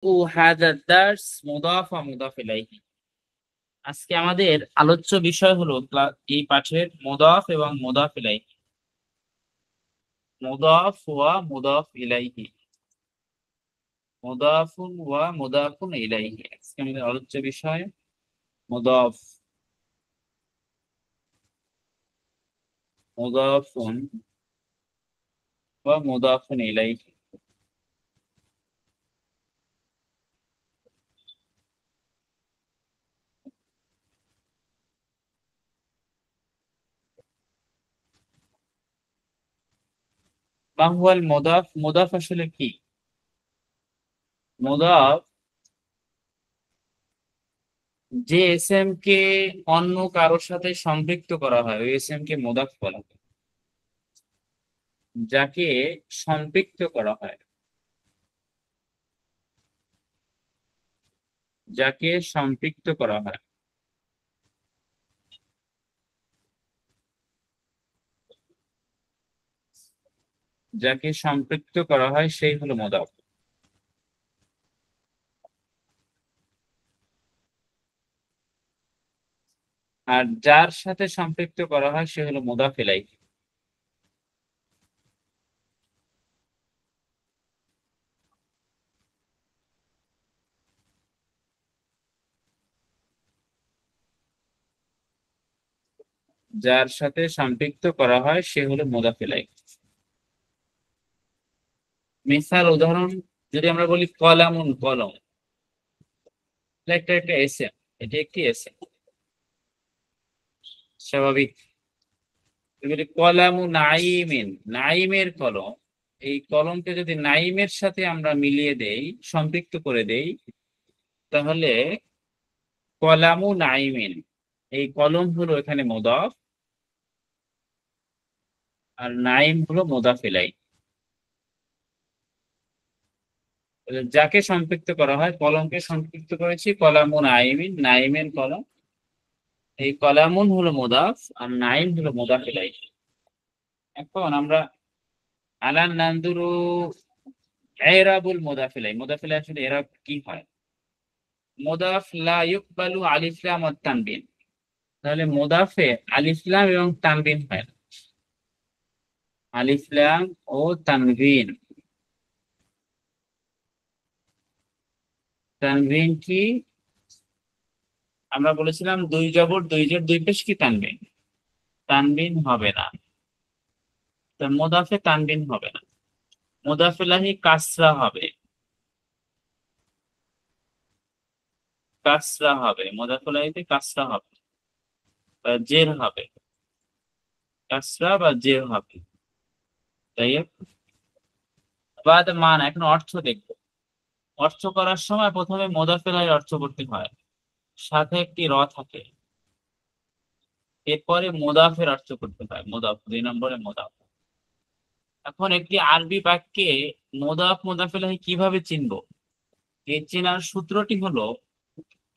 هذا الدرس مضاف ومضاف إليه। আজকে আমাদের আলোচ্য বিষয় হলো এই পাঠের মুদাফ এবং মুদাফ ইলাইহি। মুদাফ ওয়া মুদাফ ইলাইহি, মুদাফুন ওয়া মুদাফুন ইলাইহি। আজকে আমাদের আলোচ্য বিষয় মুদাফ, মুদাফুন ওয়া মুদাফুন ইলাইহি। মা হুয়াল মুদাফ? মুদাফ আসলে কি? মুদাফ যে এসএম কে অন্য কারোর সাথে সম্পৃক্ত করা হয় ওই এসএম কে মুদাফ বলা হয়। যাকে সম্পৃক্ত করা হয়, যাকে সম্পৃক্ত করা হয়, যাকে সম্পৃক্ত করা হয় সেই হলো মুদাফ। আর যার সাথে সম্পৃক্ত করা হয় সে হলো মুদাফ ইলাইহি। যার সাথে সম্পৃক্ত করা হয় সে হলো মুদাফ ইলাইহি। মিসাল উদাহরণ যদি আমরা বলি কলামুন, কলম, এটা একটা একটা এসএম, এটি একটি এসএম স্বাভাবিক। যদি কলামু নাইমিন, নাইমের কলম, এই কলমকে যদি নাইমের সাথে আমরা মিলিয়ে দেই, সম্পৃক্ত করে দেই, তাহলে কলামু নাইমিন, এই কলম হলো এখানে মুদাফ আর নাইম হলো মুদাফ ইলাইহি। যাকে সম্পৃক্ত করা হয়, কলমকে সম্পৃক্ত করেছি কলামুন নাইমিন, নাইমের কলম, এই কলামুন হলো মুদাফ আর নাইম হলো মুদাফ ইলাইহি। এখন আমরা আলান নানদুরু ইরাবুল মুদাফ ইলাইহি। মুদাফ ইলাইহি আসলে ইরাব কি হয়? মুদাফ লা ইউকবালু আলিফ লাম ওয়াত তানবিন, তাহলে মুদাফে আলিফ লাম এবং তানবিন হয় না। আলিফ লাম ও তানবিন, তানবিন কি আমরা বলেছিলাম? দুই জবর দুই জের দুই পেশ কি তানবিন? তানবিন হবে না, তো মুদাফে তানবিন হবে না। মুদাফ ইলাইহি কাসরা হবে, কাসরা হবে, মুদাফ ইলাইহিতে কাসরা হবে বা জের হবে, কাসরা বা জের হবে। তাই বাদ মান, এখন অর্থ দেখবো। অর্থ করার সময় প্রথমে মুদাফ ইলাইহির অর্থ করতে হয়, সাথে একটি র থাকে, এরপরে মুদাফের অর্থ করতে হয়, মুদাফ 2 নম্বরে মুদাফ। এখন একটি আরবি বাক্যে মুদাফ মুদাফ ইলাইহি কিভাবে চিনবো? এই চেনার সূত্রটি হলো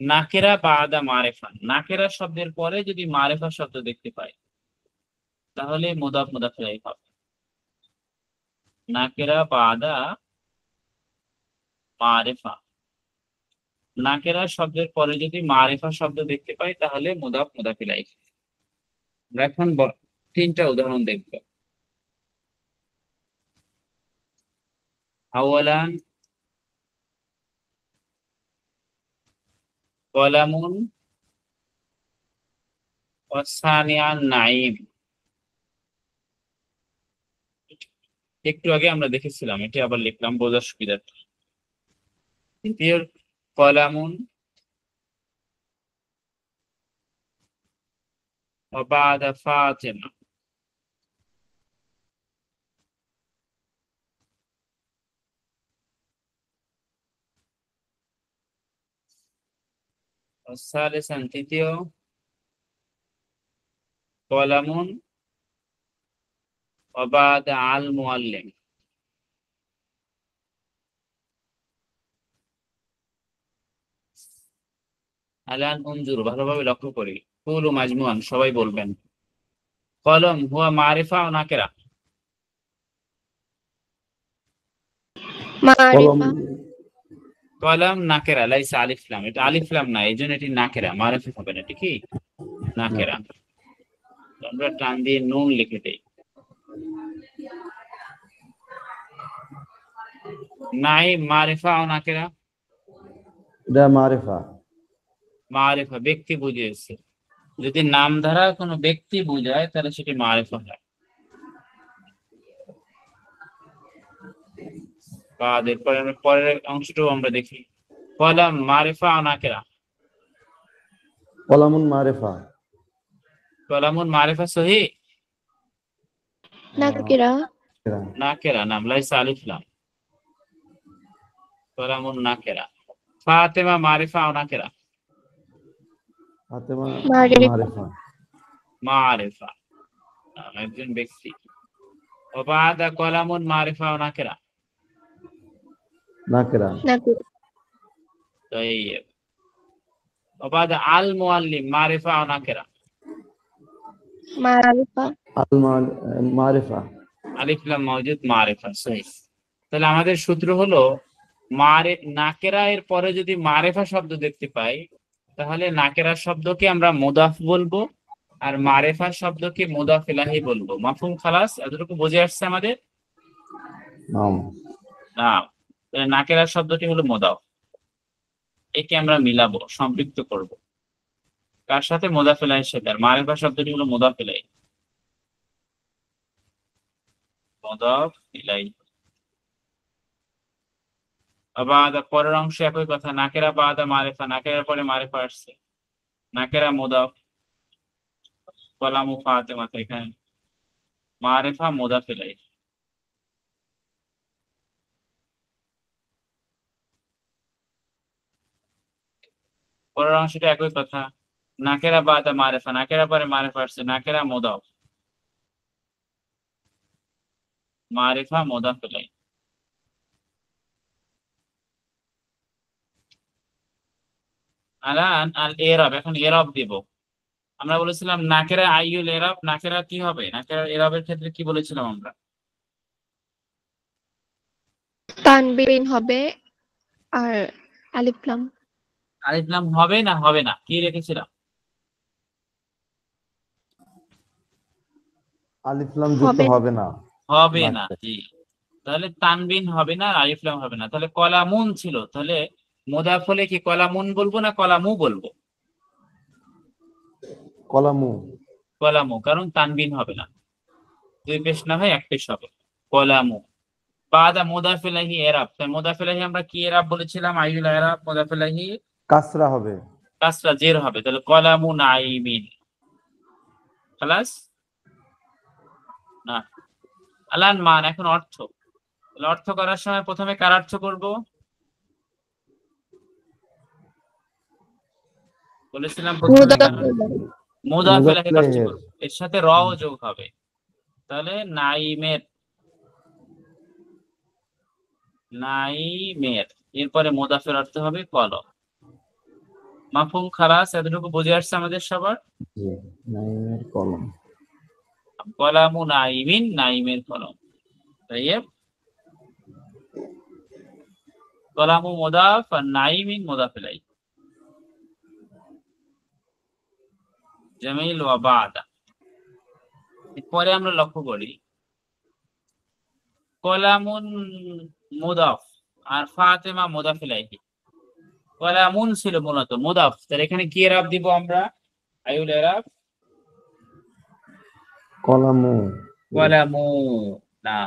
নাকেরা বাদা মারেফা। নাকেরা শব্দের পরে যদি মারেফা শব্দ দেখতে পাই তাহলে মুদাফ মুদাফ ইলাইহি হবে। নাকেরা বাদা মারেফা, নাকেরা শব্দের পরে যদি মারেফা শব্দ দেখতে পাই তাহলে মুদাফ মুদাফ ইলাইহি। আমরা এখন 3টা উদাহরণ দেখব। আওয়ালান কলামুন ওয়াসানিয়ান নাইম। একটু আগে আমরা দেখেছিলাম, এটি আবার লিখলাম বোঝার সুবিধার্থে। তৃতীয় কলামুন ওয়া বাদা ফাতিমা। সালিসান তৃতীয় কলামুন ওয়া বাদা আল মুআল্লিম। আলান উনজুর, ভালোভাবে লক্ষ্য করি। কুলু মাজমুআন, সবাই বলবেন। কলম হুয়া মারিফা ও নাকেরা? কলম মারিফা কলাম নাকেরা লাইসা আলিফ লাম, এটা আলিফ লাম না, এই জন্য এটি নাকেরা, মারিফা হবে না, এটি কি নাকেরা। আমরা টান দিয়ে নুন লিখে দেই। নাই মারিফা ও নাকেরা, এটা মারিফা। মারিফা ব্যক্তি বুঝিয়েছে, যদি নাম দ্বারা কোনো ব্যক্তি বোঝায় তাহলে সেটি মারিফা হয়। বা এরপরে পরের অংশটাও আমরা দেখি, কলাম মারিফা ও নাকেরা। কলামুন মারিফা। কলামুন মারিফা সহি, নাকিরা নাকেরা নাম লাইসা আলিফ লাম, কলামুন নাকেরা। ফাতেমা মারিফা ও নাকেরা, ফাতেমা মারিফা মারিফা। মারিফা একজন ব্যক্তি। ওবাদা কলামুন মারিফা ও নাকেরা। নাকেরা। নাকিরা طيب ওবাদা আল মুআল্লিম মারিফা ও নাকেরা। মারিফা মারিফা। আলিফ লাম মাওজুদ মারিফা সহি। তাহলে আমাদের সূত্র হলো নাকেরা এর পরে যদি মারিফা শব্দ দেখতে পাই তাহলে নাকেরা শব্দকে আমরা মুদাফ বলবো আর মারিফা শব্দকে মুদাফ ইলাহি বলবো। মাফহুম খালাস, এতটুকু বুঝে আসছে আমাদের? নাম। না, তাহলে নাকেরা শব্দটি হলো মুদাফ, একে আমরা মিলাবো, সম্পৃক্ত করব কার সাথে? মুদাফ ইলাহির সাথে। আর মারিফা শব্দটি হলো মুদাফ ইলাহি, মুদাফ ইলাহি। বাদা পরের অংশে একই কথা, নাকেরা বাদা মারিফা, নাকেরার পরে মারিফা আসছে, নাকেরা মুদাফ, কলামু ফাতেমা, এখানে মারিফা মুদাফ ইলাইহি। পরের অংশটা একই কথা, নাকেরা বাদা মারিফা, নাকেরা পরে মারিফা আসছে, নাকেরা মুদাফ, মারিফা মুদাফ ইলাইহি। আলান আল ইরাব, এখন ইরাব দিব। আমরা বলেছিলাম নাকেরা আইয়ুল ইরাব, নাকেরা কি হবে? নাকেরা ইরাবের ক্ষেত্রে কি বলেছিলাম আমরা? তানবিন হবে আর আলিফ লাম আলিফ লাম হবে না হবে না, কি রেখেছিলাম? আলিফ লাম যুক্ত হবে না। হবে না, জি। তাহলে তানবিন হবে না আর আলিফ লাম হবে না। তাহলে কলামুন ছিল, তাহলে মুদাফ হলে কি কলামুন বলবো না কলামু বলবো? কলামু। কলামু, কারণ তানবিন হবে না, দুই পেশ না হয় এক পেশ হবে, কলামু। বাদা মুদাফ ইলাইহি ইরাব, তাই মুদাফ ইলাইহি আমরা কি ইরাব বলেছিলাম? আইয়ুল ইরাব, মুদাফ ইলাইহি কাসরা হবে। কাসরা জের হবে, তাহলে কলামু নাইমিন। খালাস না। আলান মান, এখন অর্থ। তাহলে অর্থ করার সময় প্রথমে কার অর্থ করব? বলেছিলাম প্রথমে মুদাফ ইলাইহির অর্থ করব, এর সাথে র ও যোগ হবে। তাহলে নাইমের, নাইমের এরপরে মুদাফের অর্থ হবে কলম। মাফহুম খালাস, এতটুকু বুঝে আসছে আমাদের সবার? জি, নাইমের কলম। কলামু নাইমিন, নাইমের কলম। তাইয়্যিব, কলামু মুদাফ আর নাইমিন মুদাফ ইলাইহি। জামিল ওয়া বাদা। এরপরে আমরা লক্ষ্য করি কলামুন মুদাফ আর ফাতেমা মুদাফ ইলাইহি। কলামুন ছিল মূলত মুদাফ, তাহলে এখানে কি ইরাব দিব আমরা? আইয়ুল ইরাব কলামু। কলামু না।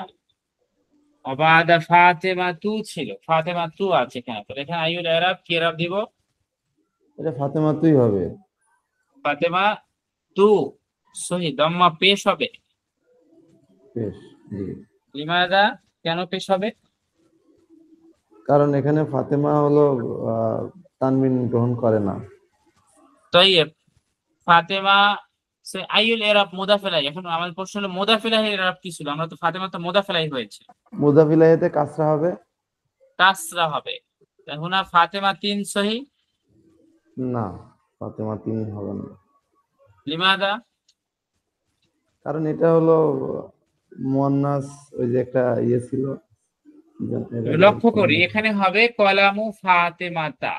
অবাদা ফাতেমা তু ছিল, ফাতেমা তু আছে এখানে, তাহলে এখানে আইয়ুল ইরাব কি ইরাব দিব? এটা ফাতেমা তুই হবে। ফাতেমা তু সহি, দম্মা পেশ হবে। বেশ, জি। লিমাদা, কেন পেশ হবে? কারণ এখানে ফাতেমা হলো তানবিন গ্রহণ করে না। তাইয়্যিব, ফাতেমা সে আইয়ুল ইরাব মুদাফ ইলাইহি। এখন আমাদের প্রশ্ন হলো মুদাফ ইলাইহির ইরাব কি ছিল? আমরা তো ফাতেমা তো মুদাফ ইলাইহি হয়েছে, মুদাফ ইলাইহিতে কাসরা হবে। কাসরা হবে। এখন ফাতেমা তিন সহি, না, ফাতেমা তিন হবে না। লিমাদা, কারণ এটা হলো মুয়ান্নাস, ওই যে একটা ইয়ে ছিল, লক্ষ্য করি এখানে হবে কলামু ফাতেমাতা।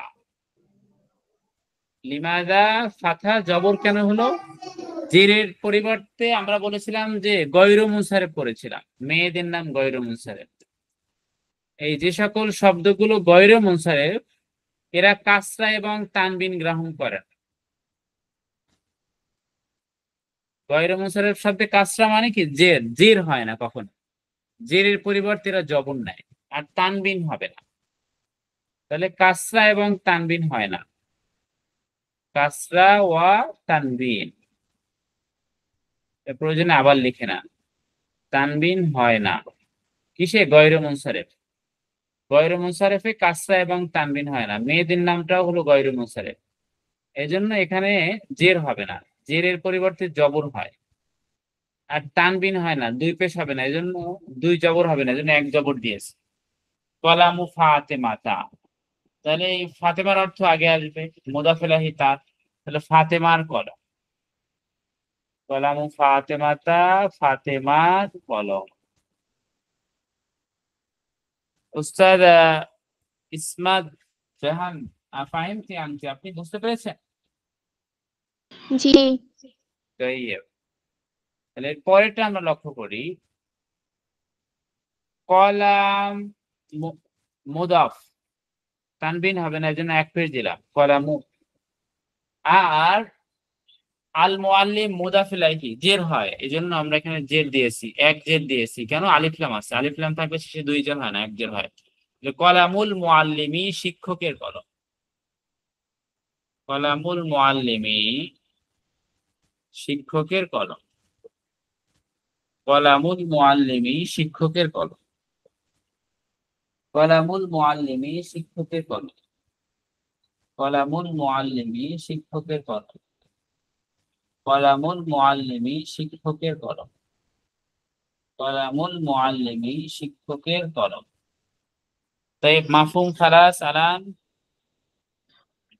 লিমাদা ফাথা জবর কেন হলো? জেরের পরিবর্তে আমরা বলেছিলাম যে গয়রু মুনসারিফ করেছিলাম, মেয়েদের নাম গয়রু মুনসারিফ। এই যে সকল শব্দগুলো গয়রু মুনসারিফ এরা কাসরা এবং তানবিন গ্রহণ করে না। গয়রু মুনসারিফ শব্দে কাসরা মানে কি জের, জের হয় না কখনো। জেরের পরিবর্তে এরা জবর নেয় আর তানবিন হবে না। তাহলে কাসরা এবং তানবিন হয় না, কাসরা ওয়া তানবিন। প্রয়োজনে আবার লিখে না, তানবিন হয় না কিসে? গয়রু মুনসারিফ। গয়রু মুনসারিফে কাসরা এবং তানবিন হয় না। মেয়েদের নামটাও হলো গয়রু মুনসারিফ, এই জন্য এখানে জের হবে না, জেরের পরিবর্তে জবর হয়। আর তানবিন হয় না, দুই পেশ হবে না, এই জন্য দুই জবর হবে না, এই জন্য এক জবর দিয়েছে। কলামু ফাতেমাতা, তাহলে এই ফাতেমার অর্থ আগে আসবে, মুদাফ ইলাইহি তার, তাহলে ফাতেমার কলম। কলামু ফাতেমাতা, ফাতেমার কলম। উস্তাদ ইসমাত জাহান ফাহিমতি আনতি, আপনি বুঝতে পেরেছেন? জি। তাইয়্যিব। তাহলে এর পরেরটা আমরা লক্ষ্য করি, কলাম মুদাফ, তানবিন হবে না, এই জন্য এক পেশ দিলাম কলামু। আর আল মুআল্লিম মুদাফ ইলাইহি জের হয়, এই জন্য আমরা এখানে জের দিয়েছি, এক জের দিয়েছি। কেন? আলিফ লাম আছে, আলিফ লাম থাকলে শেষে দুই জের হয় না, এক জের হয়। যে কলামুল মুআল্লিমি শিক্ষকের কলম। কলামুল মুআল্লিমি শিক্ষকের কলম। কলামুল মুআল্লিমি শিক্ষকের কলম। কলামুল মুআল্লিমি শিক্ষকের কলম। কলামুল মুআল্লিমি শিক্ষকের কলম। কলামুল মুআল্লিমি শিক্ষকের কলম। কলামুল মুআল্লিমি শিক্ষকের কলম। তাই মাফহুম খালাস আলান।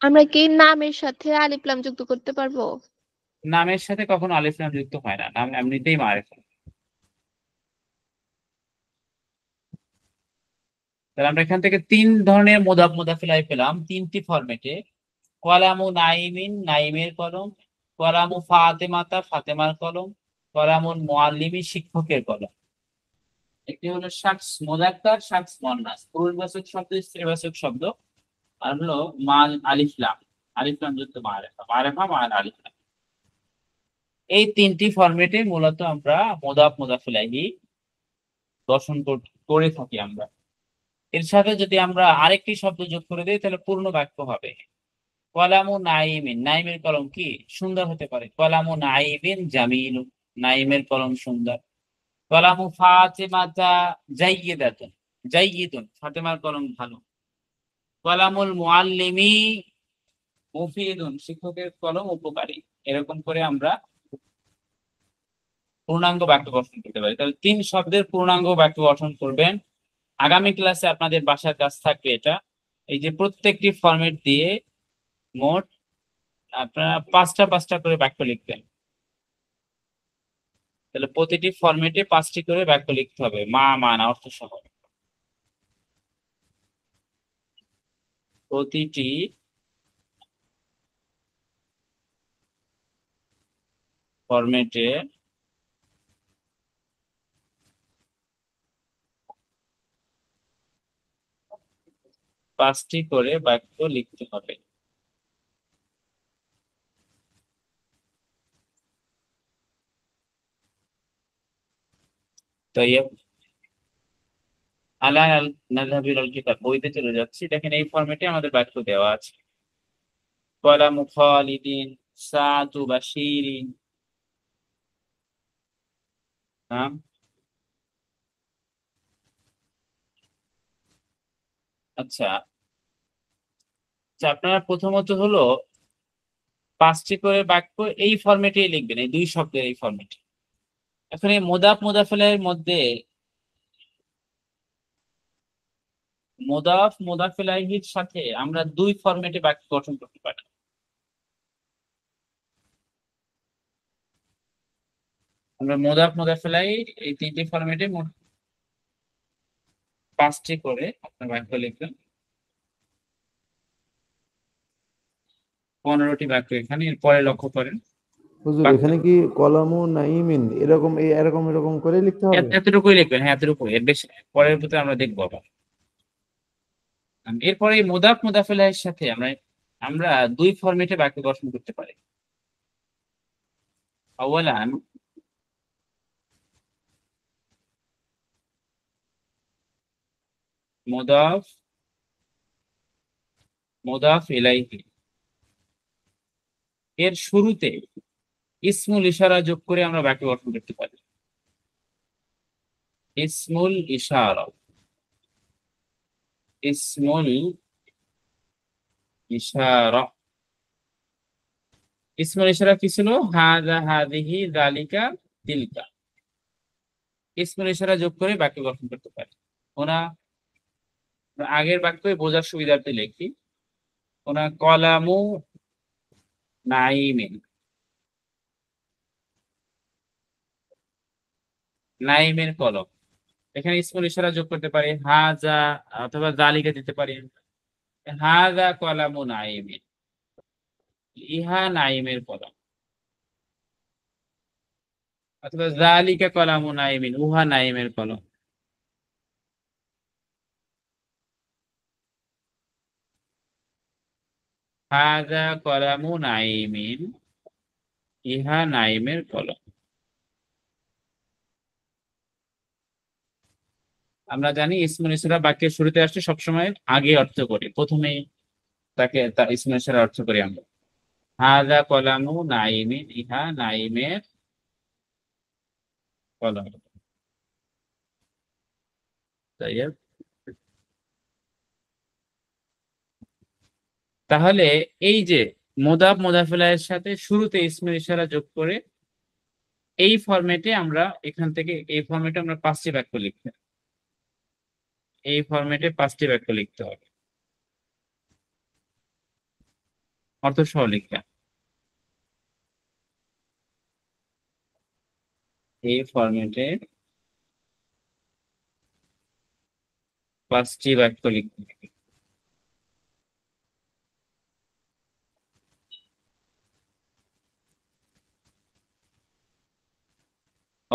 আমরা কি নামের সাথে আলিফ লাম যুক্ত করতে পারবো? নামের সাথে কখনো আলিফ লাম যুক্ত হয় না, নাম এমনিতেই মারিফা। তাহলে আমরা এখান থেকে তিন ধরনের মুদাফ মুদাফিল আলাইহি পেলাম, তিনটি ফরম্যাটে। কলামু নাইমিন নাইমের কলম, কলামু ফাতেমাতা ফাতেমার কলম, কলামুল মুআল্লিমি শিক্ষকের কলম। একটি হলো শাখস মুযাক্কার, শাখস মুআন্নাস, পুরুষবাচক শব্দ, স্ত্রীবাচক শব্দ। আর হলো মাল আলিফ লাম, আলিফ লাম যুক্ত মারিফা, মারিফা মাল আলিফ লাম। এই তিনটি ফরম্যাটে মূলত আমরা মুদাফ মুদাফিল আলাইহি গঠন করে থাকি আমরা। এর সাথে যদি আমরা আরেকটি শব্দ যোগ করে দিই তাহলে পূর্ণ বাক্য হবে। কলামু নাইমিন, নাইমের কলম কি সুন্দর হতে পারে, কলামু নাইমিন জামিলুন, নাইমের কলম সুন্দর। কলামু ফাতেমাতা জাইয়্যিদাতুন, জাইয়্যিদুন, ফাতেমার কলম ভালো। কলামুল মুআল্লিমি মুফিদুন, শিক্ষকের কলম উপকারী। এরকম করে আমরা পূর্ণাঙ্গ বাক্য গঠন করতে পারি। তাহলে তিন শব্দের পূর্ণাঙ্গ বাক্য গঠন করবেন। আগামী ক্লাসে আপনাদের বাসার কাজ থাকবে এটা, এই যে প্রত্যেকটি ফরম্যাট দিয়ে মোট আপনারা পাঁচটা পাঁচটা করে বাক্য লিখবেন। তাহলে প্রতিটি ফরম্যাটে 5টি করে বাক্য লিখতে হবে, মা মান অর্থ সহ। প্রতিটি ফরম্যাটে 5টি করে বাক্য লিখতে হবে। তাইয়্যিব, আলা নাযহাবু ইলাল কিতাব, বইতে চলে যাচ্ছি। দেখেন এই ফরম্যাটে আমাদের বাক্য দেওয়া আছে। কলামু খালিদিন সাতু বাশিরিন। নাম। আচ্ছা আচ্ছা, আপনারা প্রথমত হলো 5টি করে বাক্য এই ফরম্যাটেই লিখবেন, এই দুই শব্দের এই ফরম্যাটে। এখন এই মুদাফ মুদাফিলের মধ্যে মুদাফ মুদাফিল আলাইহির সাথে আমরা দুই ফরম্যাটে বাক্য গঠন করতে পারি। আমরা মুদাফ মুদাফিল আলাইহি এই তিনটি ফরম্যাটে 5টি করে আপনার বাক্য লিখবেন। 15টি বাক্য এখানে। এরপরে লক্ষ্য করেন হুজুর বাক্য এখানে কি কলামু নাইমিন এরকম এরকম এরকম করে লিখতে হবে? এতটুকুই লিখবেন। হ্যাঁ, এতটুকুই, এর বেশি পরের ভিতরে আমরা দেখবো আবার। এরপরে এই মুদাফ মুদাফ ইলাইহির সাথে আমরা আমরা 2 ফরম্যাটে বাক্য গঠন করতে পারি। আওয়ালান মুদাফ মুদাফ ইলাইহি এর শুরুতে ইসমুল ইশারা যোগ করে আমরা বাক্য গঠন করতে পারি। ইসমুল ইশারা ইসমুল ইশারা ইসমুল ইশারা কি ছিল? হাযা হাযিহি যালিকা তিলকা। ইসমুল ইশারা যোগ করে বাক্য গঠন করতে পারি। ওনা আগের বাক্যে বোঝার সুবিধার্থে লিখি। ওনা কলামু নাইমিন, নাইমের কলম। এখানে ইসমুল ইশারা যোগ করতে পারি হাযা অথবা যালিকা দিতে পারি। হাযা কলামু নাইমিন, ইহা নাইমের কলম। অথবা যালিকা কলামু নাইমিন, উহা নাইমের কলম। হাযা কলামু নাইমিন, ইহা নাইমের কলম। আমরা জানি ইসমুল ইশারা বাক্যের শুরুতে আসছে সবসময় আগে অর্থ করি, প্রথমেই তাকে ইসমুল ইশারা অর্থ করি আমরা। হাযা কলামু নাইমিন, ইহা নাইমের কলম। তাইব। তাহলে এই যে মুদাফ মুদাফ ইলাইহির সাথে শুরুতে ইসমুল ইশারা যোগ করে এই ফরম্যাটে আমরা এখান থেকে এই ফরম্যাটে আমরা 5টি বাক্য লিখতে হবে। এই ফরম্যাটে 5টি বাক্য লিখতে হবে, অর্থ সহ লিখতে হবে। এই ফরম্যাটে 5টি বাক্য লিখতে হবে।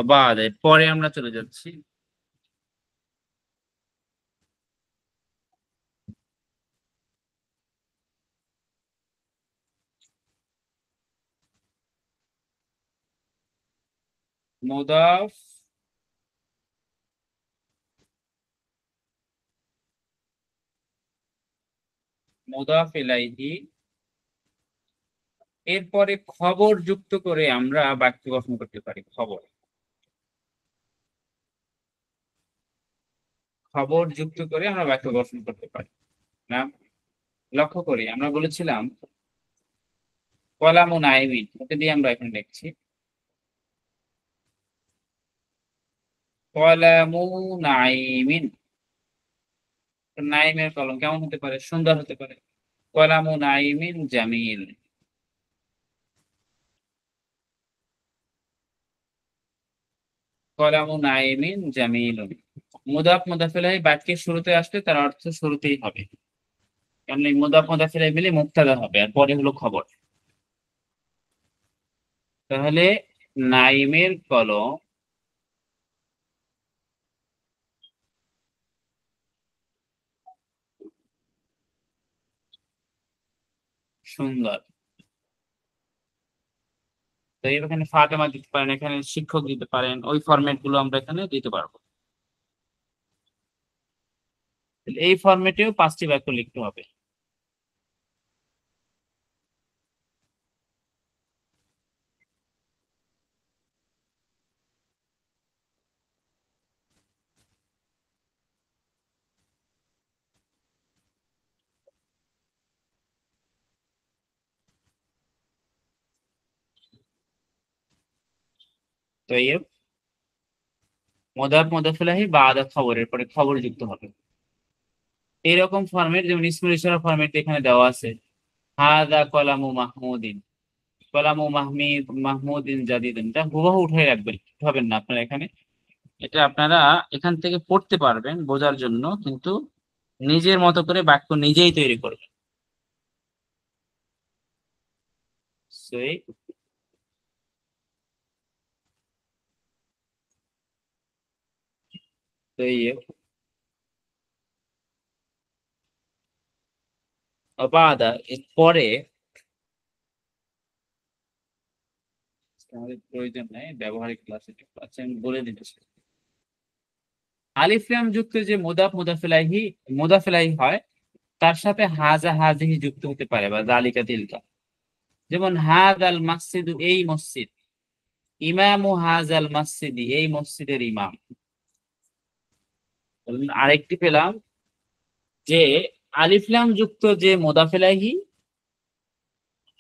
অবাধ পরে আমরা চলে যাচ্ছি মুদাফ মুদাফ ইলাইহি এরপরে খবর যুক্ত করে আমরা বাক্য গঠন করতে পারি। খবর খবর যুক্ত করে আমরা বাক্য গঠন করতে পারি না। লক্ষ্য করি আমরা বলেছিলাম কলামু নাইমিন, ওকে দিয়ে আমরা এখন লিখছি কলামু নাইমিন। নাইমের কলম কেমন হতে পারে? সুন্দর হতে পারে। কলামু নাইমিন জামিল, কলামু নাইমিন জামিলুন। মুদাফ মুদাফ ইলাইহি বাক্যের শুরুতে আসলে তার অর্থ শুরুতেই হবে, কারণ এই মুদাফ মুদাফ ইলাইহি মিলে মুবতাদা হবে আর পরে হলো খবর। তাহলে নাইমের কলম সুন্দর। তো এখানে ফাতেমা দিতে পারেন, এখানে শিক্ষক দিতে পারেন, ওই ফরম্যাট গুলো আমরা এখানে দিতে পারবো। এই ফরম্যাটেও 5টি বাক্য লিখতে হবে। তো এই মুদাফ মুদাফ ইলাইহি বাদা খবরের পরে খবর যুক্ত হবে। এইরকম ফরম্যাট যেমন ইসমুল ইশারা ফরম্যাট এখানে দেওয়া আছে হাদা কলামু মাহমুদিন, কলামু মাহমুদিন জাদিদিন, এটা হুবহু উঠাই রাখবেন, হবেন না আপনার এখানে এটা আপনারা এখান থেকে পড়তে পারবেন বোঝার জন্য, কিন্তু নিজের মতো করে বাক্য নিজেই তৈরি করবেন। সেই طيب وبعد পরে আমাদের প্রয়োজন নেই ব্যবহারিক ক্লাসে, আচ্ছা আমি বলে দিতেছি। আলিফ লাম যুক্ত যে মুদাফ মুদাফিলাহি হয়, তার সাথে হাজা হাজিহি যুক্ত হতে পারে বা জালিকা তিলকা। যেমন হাযাল মাসজিদ, এই মসজিদ, ইমামু হাযাল মাসজিদি, এই মসজিদের ইমাম। আরেকটি পেলাম যে আলিফ লাম যুক্ত যে মুদাফিলাহি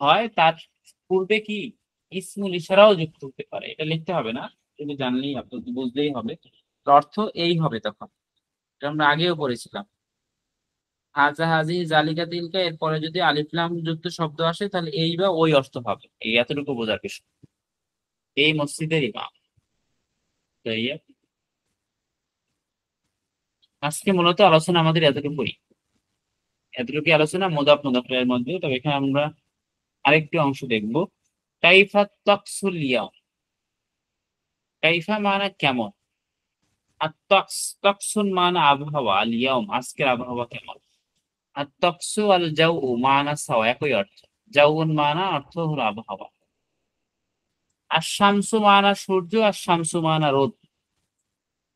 হয়, তার পূর্বে কি ইসমুল ইশারাও যুক্ত হতে পারে। এটা লিখতে হবে না, শুধু জানলেই হবে, বুঝলেই হবে। অর্থ এই হবে তখন, এটা আমরা আগেও পড়েছিলাম। হাজা হাজি জালিকা তিলকা, এরপরে যদি আলিফ লাম যুক্ত শব্দ আসে তাহলে এই বা ওই অর্থ হবে। এই এতটুকু বোঝার বিষয়। এই মসজিদের ইমাম। তাই আজকে মূলত আলোচনা আমাদের এতটুকুই। এতটুকু আলোচনা মুদাফের মধ্যে। তবে এখানে আমরা আরেকটি অংশ দেখবো। কাইফা তাকসুল ইয়াউম। কাইফা মানে কেমন, আর তকসুন মানে আবহাওয়া, আল ইয়াউম আজকের আবহাওয়া কেমন। আর তকসু আল জাউ মানা সাওয়া, একই অর্থ। জাউন মানা অর্থ হলো আবহাওয়া। আর শামসু মানা সূর্য, আর শামসু মানা রোদ।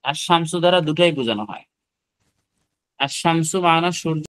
আর শামসু দ্বারা দুটাই বোঝানো হয়। আর শামসু মানা সূর্য